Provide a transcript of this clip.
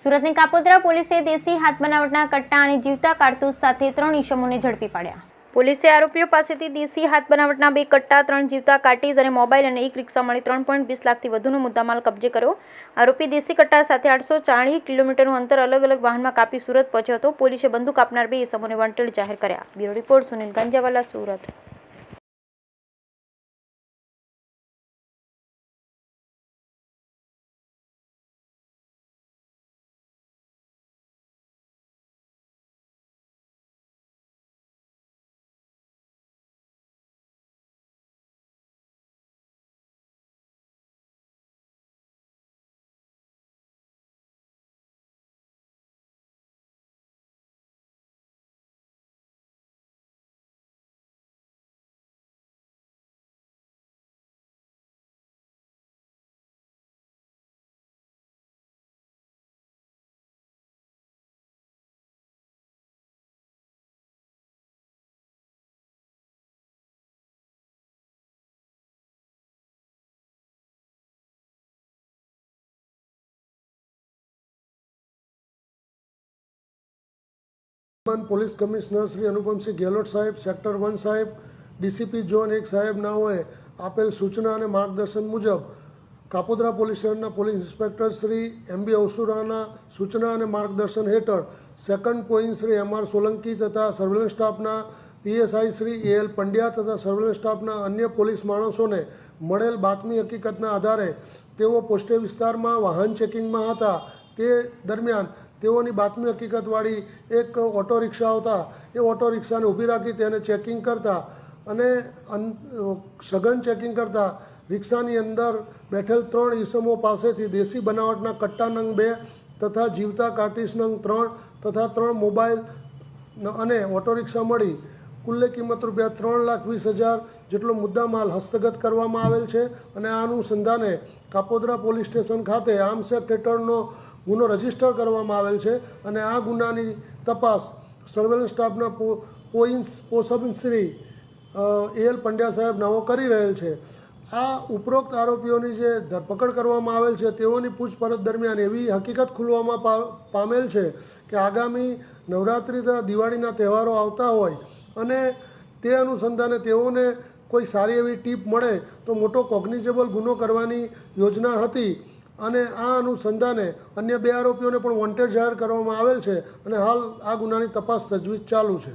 સુરતની કાપોદ્રા પોલીસે દેશી હાથ બનાવટના કટ્ટા અને જીવતા કારતૂસ સાથે 3 ઈસમોને ઝડપી પાડ્યા। પોલીસે આરોપીઓ પાસેથી દેશી હાથ બનાવટના 2 કટ્ટા, 3 જીવતા કાર્ટીઝ અને મોબાઈલ અને એક રિક્ષા મળી 3.20 લાખથી વધુનો મુદ્દામાલ કબજે કર્યો। આરોપી દેશી કટ્ટા સાથે 840 કિલોમીટરનું અંતર અલગ અલગ વાહનમાં કાપી સુરત પહોંચ્યો હતો। પોલીસે બંદૂક આપનાર 2 ઈસમોને વોન્ટેડ જાહેર કર્યા। Bureau report Sunil Ganjawala, Surat. Police commissioner Shri Anupamsinh Gehlot સાહેબ, સેક્ટર 1 સાહેબ, ડીસીપી ઝોન 1 સાહેબ નાઓએ આપેલ સૂચના અને માર્ગદર્શન મુજબ કાપોદ્રા પોલીસ શહેરના પોલીસ ઇન્સ્પેક્ટર શ્રી MB અવસુરાના સૂચના અને માર્ગદર્શન હેઠળ second point Shri MR Solanki તથા સર્વેલન્સ સ્ટાફના PSI શ્રી AL પંડ્યા તથા સર્વેલન્સ સ્ટાફના અન્ય પોલીસ માણસોને મળેલ બાતમી હકીકતના આધારે તેઓ પોસ્ટે વિસ્તારમાં વાહન ચેકિંગમાં હતા। તે દરમિયાન તેઓની બાતમી હકીકતવાળી એક ઓટો રિક્ષા આવતા એ ઓટો રિક્ષાને ઊભી રાખી તેને ચેકિંગ કરતા અને સઘન ચેકિંગ કરતા રિક્ષાની અંદર બેઠેલ 3 ઈસમો પાસેથી દેશી બનાવટના કટ્ટા નંગ 2 તથા જીવતા કાર્ટીસ નંગ 3 તથા 3 મોબાઈલ અને ઓટો રિક્ષા મળી કુલ્લે કિંમત રૂપિયા 3,20,000 જેટલો મુદ્દામાલ હસ્તગત કરવામાં આવેલ છે। અને આ અનુસંધાને કાપોદ્રા પોલીસ સ્ટેશન ખાતે આર્મ્સ એક્ટ હેઠળનો ગુનો રજીસ્ટર કરવામાં આવેલ છે અને આ ગુનાની તપાસ સર્વેલન્સ સ્ટાફના પોસબ શ્રી AL પંડ્યા સાહેબ નાઓ કરી રહેલ છે। આ ઉપરોક્ત આરોપીઓની જે ધરપકડ કરવામાં આવેલ છે તેઓની પૂછપરછ દરમિયાન એવી હકીકત ખુલવામાં પામેલ છે કે આગામી નવરાત્રિ તથા દિવાળીના તહેવારો આવતા હોય અને તે અનુસંધાને તેઓને કોઈ સારી એવી ટીપ મળે તો મોટો કોગ્નિઝેબલ ગુનો કરવાની યોજના હતી અને આ અનુસંધાને અન્ય 2 આરોપીઓને પણ વોન્ટેડ જાહેર કરવામાં આવેલ છે અને હાલ આ ગુનાની તપાસ તજવીજ ચાલુ છે।